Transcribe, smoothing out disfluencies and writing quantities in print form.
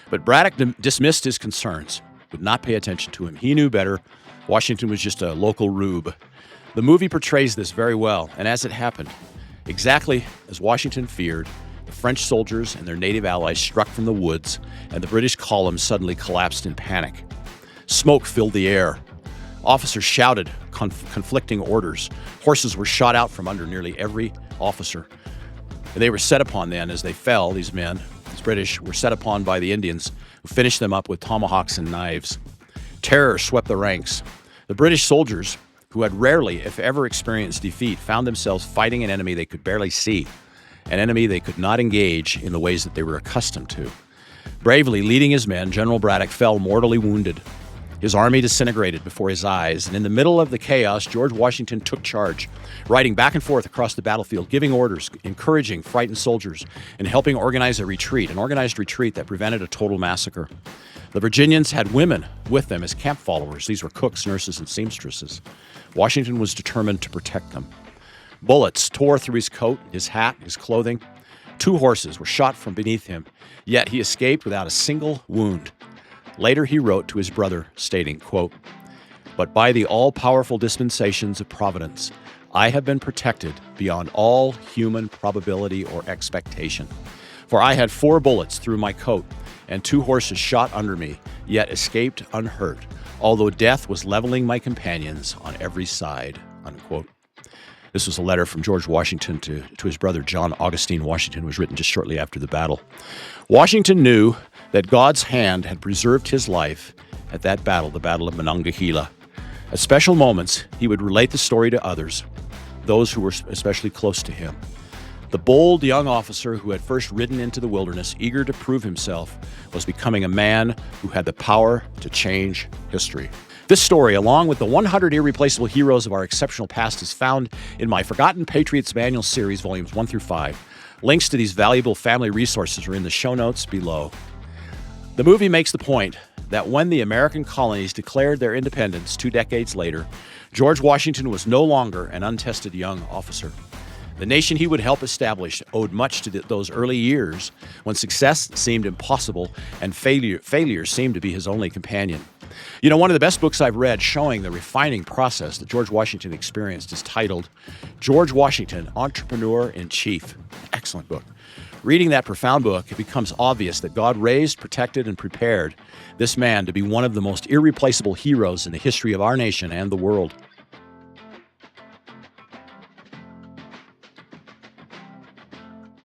But Braddock dismissed his concerns, would not pay attention to him. He knew better. Washington was just a local rube. The movie portrays this very well, and as it happened, exactly as Washington feared, the French soldiers and their native allies struck from the woods, and the British column suddenly collapsed in panic. Smoke filled the air. Officers shouted conflicting orders. Horses were shot out from under nearly every officer. And they were set upon then as they fell, these men, these British, were set upon by the Indians, who finished them up with tomahawks and knives. Terror swept the ranks. The British soldiers, who had rarely, if ever, experienced defeat, found themselves fighting an enemy they could barely see, an enemy they could not engage in the ways that they were accustomed to. Bravely leading his men, General Braddock fell mortally wounded. His army disintegrated before his eyes, and in the middle of the chaos, George Washington took charge, riding back and forth across the battlefield, giving orders, encouraging frightened soldiers, and helping organize a retreat, an organized retreat that prevented a total massacre. The Virginians had women with them as camp followers. These were cooks, nurses, and seamstresses. Washington was determined to protect them. Bullets tore through his coat, his hat, his clothing. 2 horses were shot from beneath him, yet he escaped without a single wound. Later he wrote to his brother, stating, quote, "But by the all-powerful dispensations of Providence, I have been protected beyond all human probability or expectation. For I had 4 bullets through my coat, and 2 horses shot under me, yet escaped unhurt, although death was leveling my companions on every side," unquote. This was a letter from George Washington to his brother John Augustine Washington. It was written just shortly after the battle. Washington knew that God's hand had preserved his life at that battle, the Battle of Monongahela. At special moments, he would relate the story to others, those who were especially close to him. The bold young officer who had first ridden into the wilderness, eager to prove himself, was becoming a man who had the power to change history. This story, along with the 100 irreplaceable heroes of our exceptional past, is found in my Forgotten Patriots Manual series, volumes 1 through 5. Links to these valuable family resources are in the show notes below. The movie makes the point that when the American colonies declared their independence 2 decades later, George Washington was no longer an untested young officer. The nation he would help establish owed much to those early years when success seemed impossible and failure seemed to be his only companion. You know, one of the best books I've read showing the refining process that George Washington experienced is titled George Washington, Entrepreneur in Chief. Excellent book. Reading that profound book, it becomes obvious that God raised, protected, and prepared this man to be one of the most irreplaceable heroes in the history of our nation and the world.